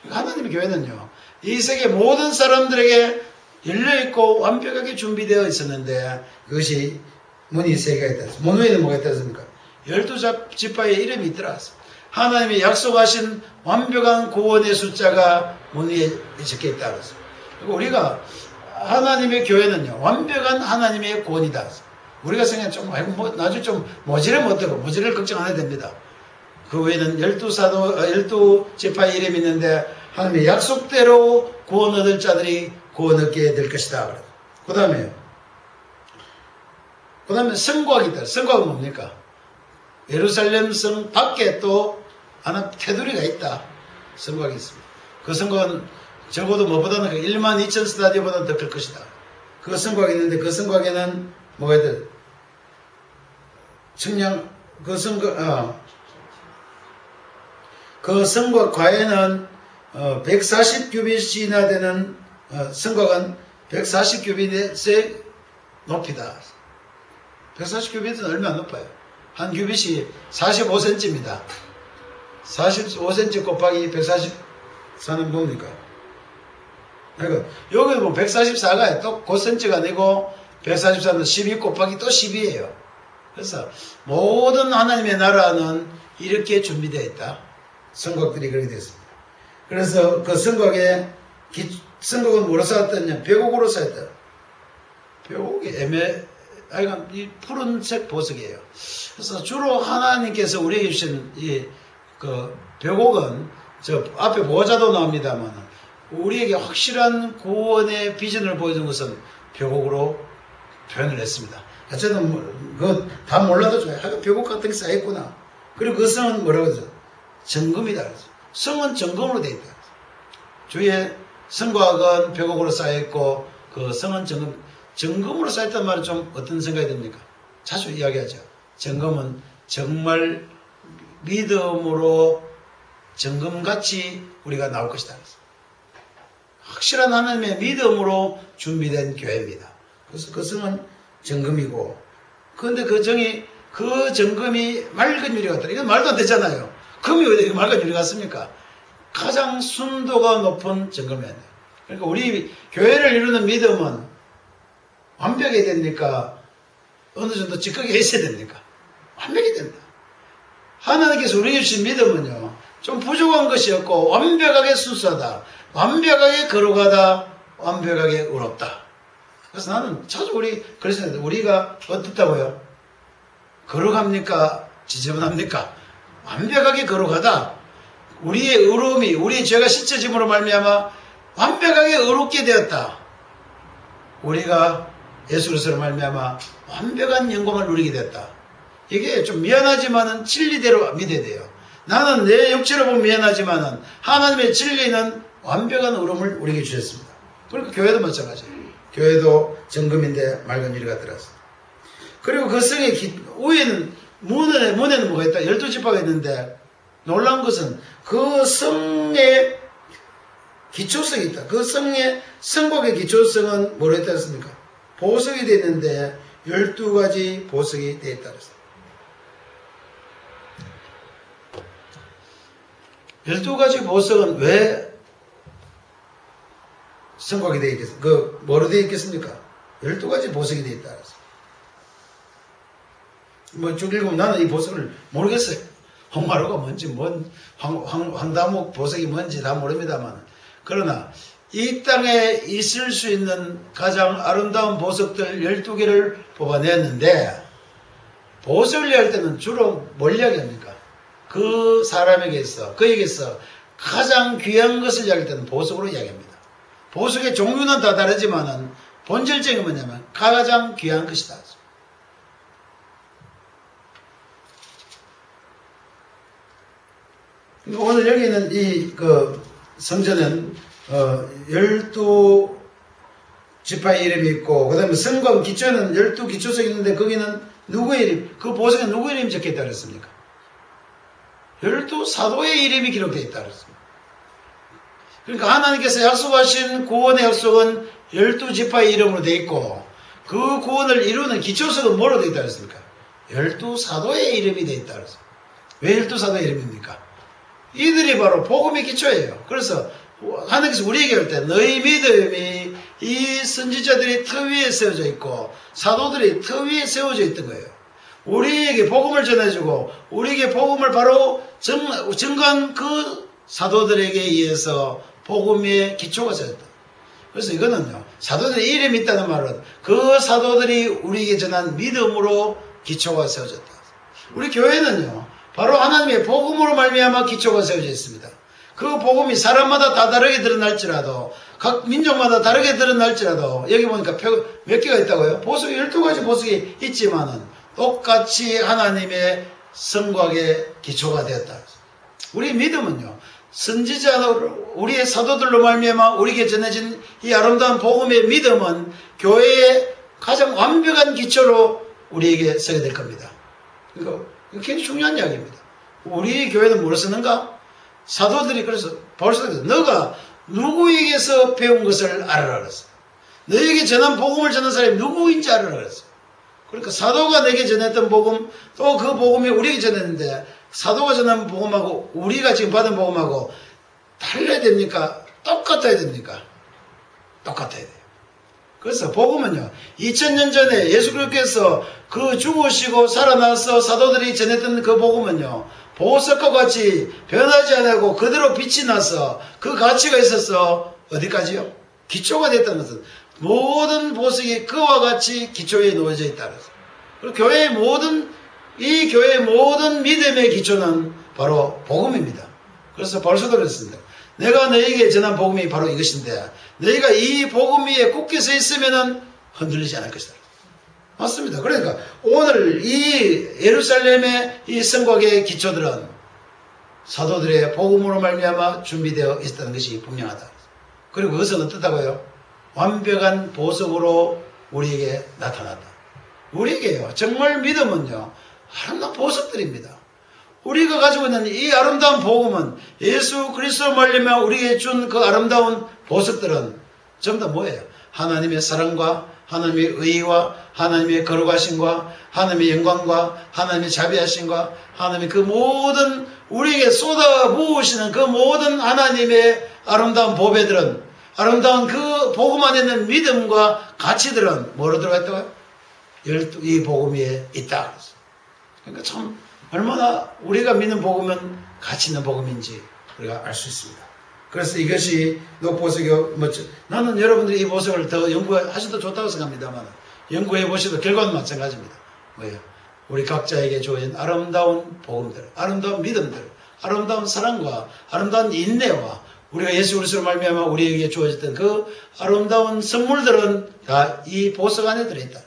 하나님의 교회는요, 이 세계 모든 사람들에게 열려있고 완벽하게 준비되어 있었는데 그것이 문이 3개가 있다. 문 위에는 뭐가 있다습니까? 12지파의 이름이 있더라. 하나님이 약속하신 완벽한 구원의 숫자가 문 위에 적혀있다. 그리고 우리가 하나님의 교회는요, 완벽한 하나님의 구원이다. 우리가 생각하면 좀 나중에 좀 모질하면 어떡하고, 모질을 걱정 안 해도 됩니다. 그 외에는 12지파의 이름이 있는데 하나님의 약속대로 구원 얻을 자들이 구원 얻게 될 것이다. 그 다음에 성곽이 있다. 성곽은 뭡니까? 예루살렘 성 밖에 또 하나 테두리가 있다. 성곽이 있습니다. 그 성곽은 적어도 뭐보다는 12,000 스타디오보다는 더 클 것이다. 그 성곽이 있는데 그 성곽에는 뭐가 있다? 그 성곽 과에는 140규빗이나 되는 성곽은 140규빗의 높이다. 140규빗은 얼마나 높아요? 한 규빗이 45cm입니다. 45cm 곱하기 144는 뭡니까? 그러니까 여기도 뭐 144가 또 9cm가 아니고 144는 12 곱하기 또 12예요. 그래서 모든 하나님의 나라는 이렇게 준비되어 있다. 성곽들이 그렇게 되었습니다. 그래서 그 성곽은 뭐로 쌓았더냐? 벽옥으로 쌓였다. 벽옥이 하여간 이 푸른색 보석이에요. 그래서 주로 하나님께서 우리에게 주신 그 벽옥은 저 앞에 모자도 나옵니다만 우리에게 확실한 구원의 비전을 보여준 것은 벽옥으로 표현을 했습니다. 어쨌든 그거 다 몰라도 좋아요. 하여간 벽옥 같은 게 쌓였구나. 그리고 그 성은 뭐라고 하죠? 정금이다. 성은 정금으로 되어 있다. 주의 성곽은 벽옥으로 쌓여있고 그 성은 정금으로 쌓였단 말은 좀 어떤 생각이 듭니까? 자주 이야기하죠. 정금은 정말 믿음으로 정금같이 우리가 나올 것이다. 확실한 하나님의 믿음으로 준비된 교회입니다. 그래서 그 성은 정금이고, 그런데 그 정금이 맑은 유리 같다. 이건 말도 안 되잖아요. 금이 왜 이렇게 맑은 유리 같습니까? 가장 순도가 높은 정금이어야 돼요. 그러니까 우리 교회를 이루는 믿음은 완벽해야 됩니까? 어느 정도 직각이 있어야 됩니까? 완벽해야 됩니다. 하나님께서 우리에게 주신 믿음은요, 좀 부족한 것이 없고 완벽하게 순수하다, 완벽하게 거룩하다, 완벽하게 의롭다. 그래서 나는 자주 그래서 우리가 어떻다고요? 거룩합니까? 지저분합니까? 완벽하게 거룩하다. 우리의 의로움이, 우리의 죄가 씻어짐으로 말미암아 완벽하게 의롭게 되었다. 우리가 예수 그리스도로 말미암아 완벽한 영광을 누리게 됐다. 이게 좀 미안하지만은 진리대로 믿어야 돼요. 나는 내 육체로 보면 미안하지만은 하나님의 진리는 완벽한 의로움을 우리에게 주셨습니다. 그러니까 교회도 마찬가지예요. 교회도 정금인데 맑은 유리가 들었습니다. 그리고 그 성의 위에는 문에는 뭐가 있다? 12지파가 있는데 놀라운 것은 그 성의 기초성이 있다. 그 성곽의 기초성은 뭐로 했다 했습니까? 보석이 되어 있는데 12가지 보석이 되어 있다 그랬습니다. 12가지 보석은 왜 성곽이 되어 있겠습니까? 뭐로 되어 있겠습니까? 12가지 보석이 되어 있다. 뭐 쭉 읽으면 나는 이 보석을 모르겠어요. 홍마루가 뭔지, 황다목 보석이 뭔지 다 모릅니다만. 그러나 이 땅에 있을 수 있는 가장 아름다운 보석들 12개를 뽑아냈는데, 보석을 이야기할 때는 주로 뭘 이야기합니까? 그 사람에게서, 그에게서 가장 귀한 것을 이야기할 때는 보석으로 이야기합니다. 보석의 종류는 다 다르지만은 본질적인 게 뭐냐면 가장 귀한 것이다. 오늘 여기 있는 이 성전은 12지파의 이름이 있고, 그 다음에 성곽 기초는 12기초석이 있는데 거기는 누구의 이름, 그 보석에 누구의 이름이 적혀있다 그랬습니까? 12사도의 이름이 기록되어 있다 그랬습니다. 그러니까 하나님께서 약속하신 구원의 약속은 12지파의 이름으로 되어 있고, 그 구원을 이루는 기초석은 뭐로 되어 있다 그랬습니까? 12사도의 이름이 되어 있다 그랬습니다. 왜 12사도의 이름입니까? 이들이 바로 복음의 기초예요. 그래서 하나님께서 우리에게 할 때 너희 믿음이 이 선지자들이 터 위에 세워져 있고 사도들이 터 위에 세워져 있던 거예요. 우리에게 복음을 전해주고 우리에게 복음을 바로 증거한 그 사도들에게 의해서 복음의 기초가 세워졌다. 그래서 이거는요, 사도들의 이름이 있다는 말은 그 사도들이 우리에게 전한 믿음으로 기초가 세워졌다. 우리 교회는요, 바로 하나님의 복음으로 말미암아 기초가 세워져 있습니다. 그 복음이 사람마다 다 다르게 드러날지라도, 각 민족마다 다르게 드러날지라도, 여기 보니까 몇 개가 있다고요? 보석이 12가지 보석이 있지만은 똑같이 하나님의 성곽의 기초가 되었다. 우리 믿음은요, 선지자로 우리의 사도들로 말미암아 우리에게 전해진 이 아름다운 복음의 믿음은 교회의 가장 완벽한 기초로 우리에게 서게 될 겁니다. 이거 굉장히 중요한 이야기입니다. 우리 교회는 뭐로 쓰는가? 사도들이 그래서 바울사도께서 너가 누구에게서 배운 것을 알아라 그랬어요. 너에게 전한 복음을 전한 사람이 누구인지 알아라 그랬어요. 그러니까 사도가 내게 전했던 복음, 또 그 복음이 우리에게 전했는데 사도가 전한 복음하고 우리가 지금 받은 복음하고 달라야 됩니까? 똑같아야 됩니까? 똑같아야 돼요. 그래서 복음은요, 2000년 전에 예수 그리스도께서 그 죽으시고 살아나서 사도들이 전했던 그 복음은요, 보석과 같이 변하지 않고 그대로 빛이 나서 그 가치가 있어서 어디까지요? 기초가 됐다는 것은 모든 보석이 그와 같이 기초에 놓여져 있다. 그리고 이 교회의 모든 믿음의 기초는 바로 복음입니다. 그래서 바울사도 그랬습니다. 내가 너에게 전한 복음이 바로 이것인데 너희가 이 복음 위에 굳게 서 있으면 흔들리지 않을 것이다. 맞습니다. 그러니까 오늘 이 예루살렘의 이 성곽의 기초들은 사도들의 복음으로 말미암아 준비되어 있었다는 것이 분명하다. 그리고 그것은 어떻다고요? 완벽한 보석으로 우리에게 나타났다. 우리에게요, 정말 믿음은요, 아름다운 보석들입니다. 우리가 가지고 있는 이 아름다운 복음은 예수 그리스도 말미암아 우리에게 준 그 아름다운 보석들은 전부 다 뭐예요? 하나님의 사랑과 하나님의 의와 하나님의 거룩하심과 하나님의 영광과 하나님의 자비하심과 하나님의 그 모든 우리에게 쏟아부으시는 그 모든 하나님의 아름다운 보배들은, 아름다운 그 복음 안에 있는 믿음과 가치들은 뭐로 들어가 있다고요? 이 복음 위에 있다. 그러니까 참 얼마나 우리가 믿는 복음은 가치 있는 복음인지 우리가 알 수 있습니다. 그래서 이것이 보석이 멋져. 나는 여러분들이 이 보석을 더 연구하셔도 좋다고 생각합니다만, 연구해 보셔도 결과는 마찬가지입니다. 뭐예요? 우리 각자에게 주어진 아름다운 복음들, 아름다운 믿음들, 아름다운 사랑과 아름다운 인내와 우리가 예수 그리스도로 말미암아 우리에게 주어졌던 그 아름다운 선물들은 다 이 보석 안에 들어있다.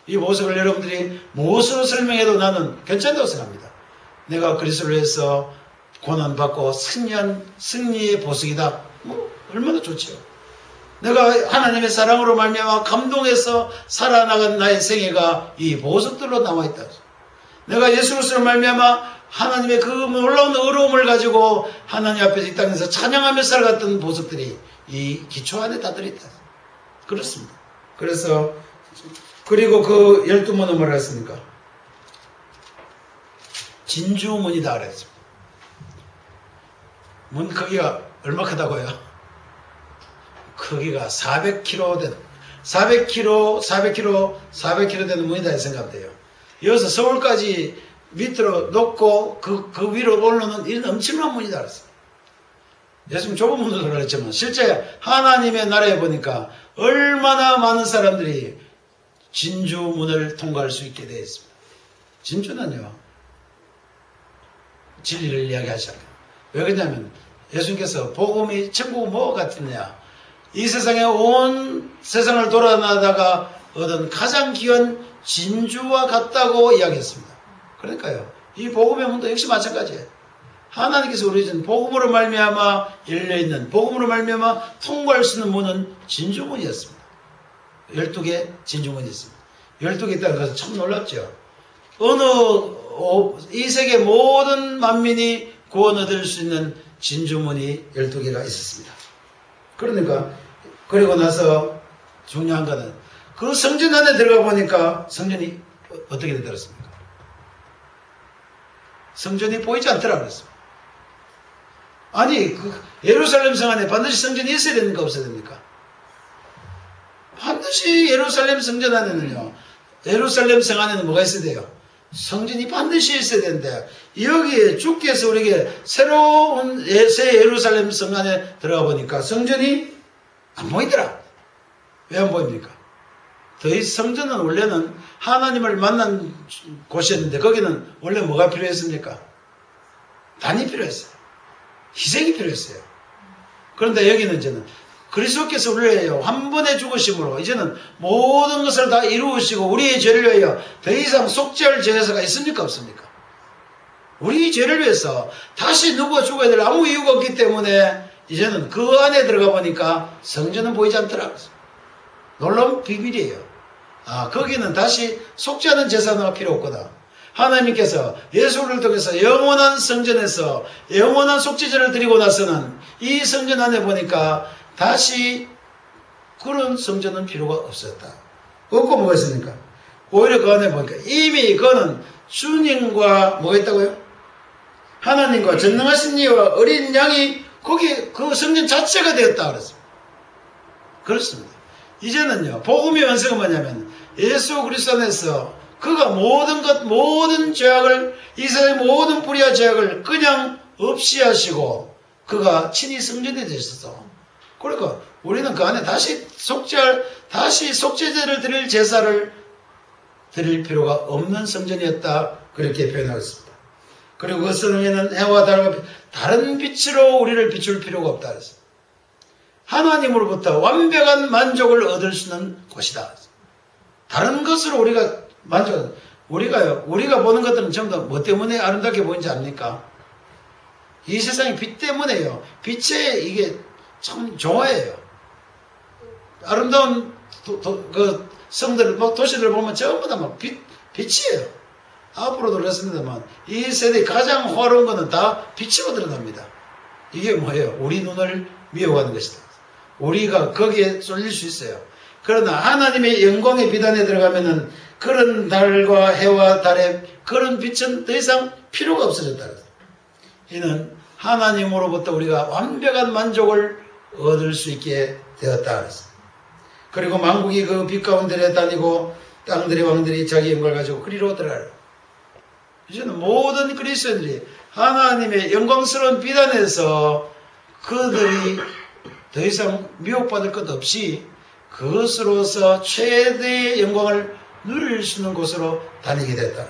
이 보석을 여러분들이 무엇으로 설명해도 나는 괜찮다고 생각합니다. 내가 그리스도를 위해서 고난받고 승리한 승리의 보석이다. 뭐 얼마나 좋지요. 내가 하나님의 사랑으로 말미암아 감동해서 살아나간 나의 생애가 이 보석들로 나와있다. 내가 예수 그리스도로 말미암아 하나님의 그 놀라운 의로움을 가지고 하나님 앞에서 이 땅에서 찬양하며 살아갔던 보석들이 이 기초 안에 다 들어있다. 그렇습니다. 그래서 그리고 그 12문은 뭐라 했습니까? 진주문이다 그랬습니다. 문 크기가 얼마 크다고요? 크기가 400km 되는 400km 되는 문이다 생각돼요. 여기서 서울까지 밑으로 놓고 그 위로 올라오는 이런 엄청난 문이다 그랬어요. 예수님 좁은 문으로 그랬지만 실제 하나님의 나라에 보니까 얼마나 많은 사람들이 진주문을 통과할 수 있게 되어 있습니다. 진주는요, 진리를 이야기하잖아요. 왜 그러냐면 예수님께서 복음이 천국은 뭐가 같으냐, 이 세상에 온 세상을 돌아다니다가 얻은 가장 귀한 진주와 같다고 이야기했습니다. 그러니까요, 이 복음의 문도 역시 마찬가지예요. 하나님께서 우리 전 복음으로 말미암아 열려있는, 복음으로 말미암아 통과할 수 있는 문은 진주문이었습니다. 12개 진주문이 있습니다. 12개 있다는 것은 참 놀랍죠. 이 세계 모든 만민이 구원 얻을 수 있는 진주문이 12개가 있었습니다. 그러니까 그리고 나서 중요한 것은 그 성전 안에 들어가 보니까 성전이 어떻게 되더랬습니까? 성전이 보이지 않더라 그랬습니다. 아니, 예루살렘 성 안에 반드시 성전이 있어야 됩니까? 없어야 됩니까? 반드시 예루살렘 성전 안에는요, 예루살렘 성 안에는 뭐가 있어야 돼요? 성전이 반드시 있어야 되는데, 여기에 주께서 우리에게 새로운 새 예루살렘 성 안에 들어가 보니까 성전이 안 보이더라. 왜 안 보입니까? 성전은 원래는 하나님을 만난 곳이었는데, 거기는 원래 뭐가 필요했습니까? 단이 필요했어요. 희생이 필요했어요. 그런데 여기는 이제는 그리스도께서 우리를 위하여 한 번에 죽으심으로 이제는 모든 것을 다 이루시고 우리의 죄를 위하여 더 이상 속죄할 제사가 있습니까? 없습니까? 우리 죄를 위해서 다시 누구가 죽어야 될 아무 이유가 없기 때문에 이제는 그 안에 들어가 보니까 성전은 보이지 않더라고요. 놀라운 비밀이에요. 거기는 다시 속죄하는 제사가 필요 없구나. 하나님께서 예수를 통해서 영원한 성전에서 영원한 속죄제를 드리고 나서는 이 성전 안에 보니까 다시 그런 성전은 필요가 없었다. 없고 뭐가 있습니까? 오히려 그 안에 보니까 이미 그는 주님과 뭐가 있다고요? 하나님과 전능하신 이와 어린 양이 거기 그 성전 자체가 되었다 그랬습니다. 그렇습니다. 이제는요, 복음의 완성은 뭐냐면 예수 그리스도 안에서 그가 모든 죄악을, 이 세상의 모든 불의와 죄악을 그냥 없이 하시고 그가 친히 성전이 되셔서, 그러니까 우리는 그 안에 다시 속죄제를 드릴 제사를 드릴 필요가 없는 성전이었다. 그렇게 표현하고 있습니다. 그리고 그 성전에는 해와 달과 다른 빛으로 우리를 비출 필요가 없다. 그랬습니다. 하나님으로부터 완벽한 만족을 얻을 수 있는 곳이다. 다른 것으로 우리가 우리가 보는 것들은 전부 다 뭐 때문에 아름답게 보이는지 압니까? 이 세상의 빛 때문에요. 빛에 이게 참 좋아해요. 아름다운 그 성들, 도시들 보면 전부 다 막 빛이에요. 앞으로도 그렇습니다만 이 세대의 가장 화려한 것은 다 빛으로 드러납니다. 이게 뭐예요? 우리 눈을 미워하는 것이다. 우리가 거기에 쏠릴 수 있어요. 그러나 하나님의 영광의 빛 안에 들어가면은 그런 달과 해와 달의 그런 빛은 더 이상 필요가 없어졌다. 이는 하나님으로부터 우리가 완벽한 만족을 얻을 수 있게 되었다. 그리고 만국이 그 빛 가운데 다니고 땅들의 왕들이 자기 영광을 가지고 그리로 들어가라. 이제는 모든 그리스도인들이 하나님의 영광스러운 빛 안에서 그들이 더 이상 미혹받을 것 없이 그것으로서 최대의 영광을 누릴 수 있는 곳으로 다니게 됐다.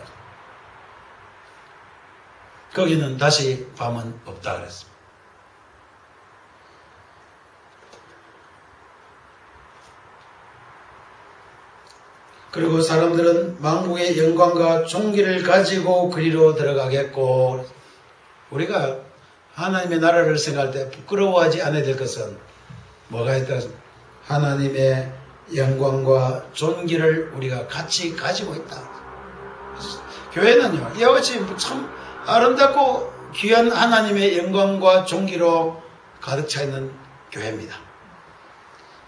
거기는 다시 밤은 없다 그랬습니다. 그리고 사람들은 만국의 영광과 존귀를 가지고 그리로 들어가겠고, 우리가 하나님의 나라를 생각할 때 부끄러워하지 않아야 될 것은 뭐가 있다? 하나님의 영광과 존귀를 우리가 같이 가지고 있다. 교회는요, 이와 같이 참 아름답고 귀한 하나님의 영광과 존귀로 가득 차 있는 교회입니다.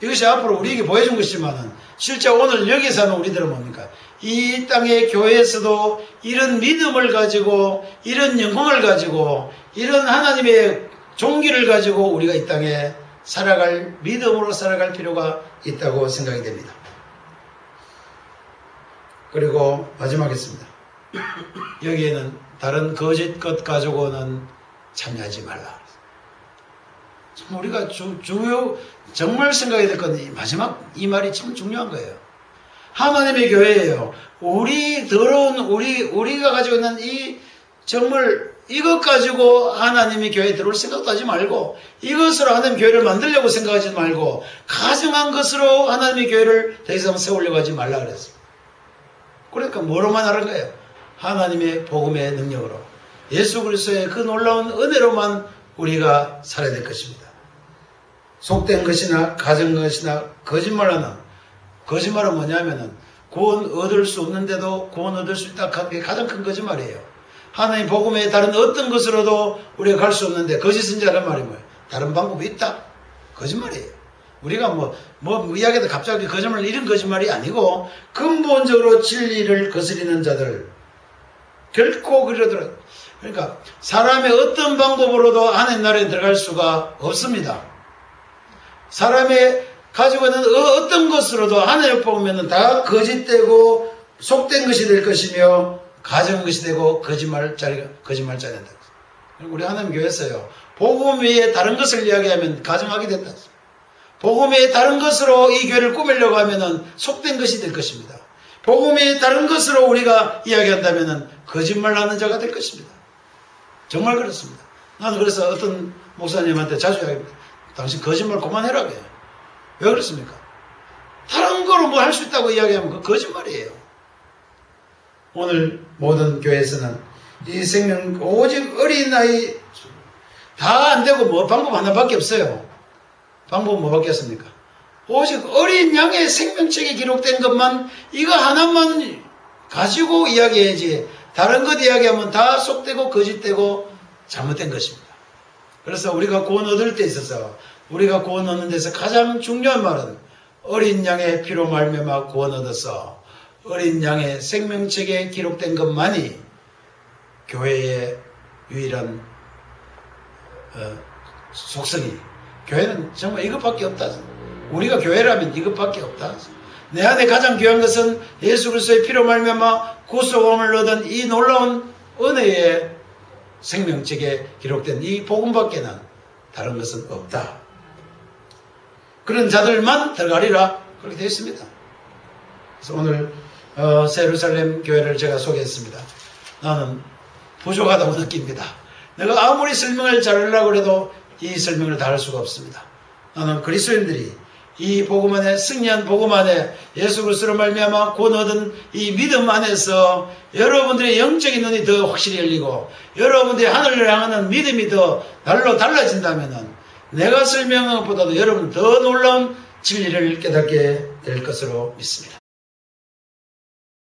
이것이 앞으로 우리에게 보여준 것이지만은 실제 오늘 여기 사는 우리들은 뭡니까? 이 땅의 교회에서도 이런 믿음을 가지고, 이런 영광을 가지고, 이런 하나님의 종기를 가지고 우리가 이 땅에 살아갈, 믿음으로 살아갈 필요가 있다고 생각이 됩니다. 그리고 마지막에 있습니다. 여기에는 다른 거짓 것 가지고는 참여하지 말라. 우리가 정말 생각해야 될 건 마지막 이 말이 참 중요한 거예요. 하나님의 교회예요. 우리가 가지고 있는 이 정말 이것 가지고 하나님의 교회에 들어올 생각도 하지 말고, 이것으로 하나님의 교회를 만들려고 생각하지 말고, 가정한 것으로 하나님의 교회를 더 이상 세우려고 하지 말라 그랬어요. 그러니까 뭐로만 하는 거예요? 하나님의 복음의 능력으로, 예수 그리스도의 그 놀라운 은혜로만 우리가 살아야 될 것입니다. 속된 것이나 가진 것이나 거짓말하는, 거짓말은 뭐냐면은 구원 얻을 수 없는데도 구원 얻을 수 있다 하는 게 가장 큰 거짓말이에요. 하나님 복음의 다른 어떤 것으로도 우리가 갈 수 없는데 거짓 선지자란 말이 뭐예요? 다른 방법이 있다? 거짓말이에요. 우리가 이야기하다 갑자기 거짓말, 이런 거짓말이 아니고 근본적으로 진리를 거스리는 자들, 결코 그러더라고요. 그러니까 사람의 어떤 방법으로도 하나님 나라에 들어갈 수가 없습니다. 사람의 가지고 있는 어떤 것으로도 하나님 보면은 다 거짓되고 속된 것이 될 것이며 가정한 것이 되고 거짓말짜리가 된다. 우리 하나님 교회에서요, 복음 외에 다른 것을 이야기하면 가정하게 된다. 복음 외에 다른 것으로 이 교회를 꾸미려고 하면은 속된 것이 될 것입니다. 복음 외에 다른 것으로 우리가 이야기한다면은 거짓말하는 자가 될 것입니다. 정말 그렇습니다. 나는 그래서 어떤 목사님한테 자주 이야기합니다. 당신 거짓말 그만해라. 왜 그렇습니까? 다른 거로 뭐 할 수 있다고 이야기하면 그 거짓말이에요. 오늘 모든 교회에서는 이 생명, 오직 어린아이 다 안 되고 뭐 방법 하나밖에 없어요. 방법은 뭐밖에 없습니까? 오직 어린 양의 생명책에 기록된 것만, 이거 하나만 가지고 이야기해야지 다른 것 이야기하면 다 속되고 거짓되고 잘못된 것입니다. 그래서 우리가 구원 얻을 때 있어서, 우리가 구원 얻는 데서 가장 중요한 말은 어린 양의 피로 말미암아 구원 얻어서 어린 양의 생명책에 기록된 것만이 교회의 유일한 속성이, 교회는 정말 이것밖에 없다. 우리가 교회라면 이것밖에 없다. 내 안에 가장 귀한 것은 예수 그리스도의 피로 말미암아 구속함을 얻은 이 놀라운 은혜의 생명책에 기록된 이 복음밖에는 다른 것은 없다. 그런 자들만 들어가리라, 그렇게 되어 있습니다. 그래서 오늘 새 예루살렘 교회를 제가 소개했습니다. 나는 부족하다고 느낍니다. 내가 아무리 설명을 잘하려고 해도 이 설명을 다 할 수가 없습니다. 나는 그리스도인들이 이 복음 안에, 승리한 복음 안에 예수 그리스도로 말미암아 구원 얻은 이 믿음 안에서 여러분들의 영적인 눈이 더 확실히 열리고 여러분들의 하늘을 향하는 믿음이 더 날로 달라진다면 내가 설명한 것보다도 여러분 더 놀라운 진리를 깨닫게 될 것으로 믿습니다.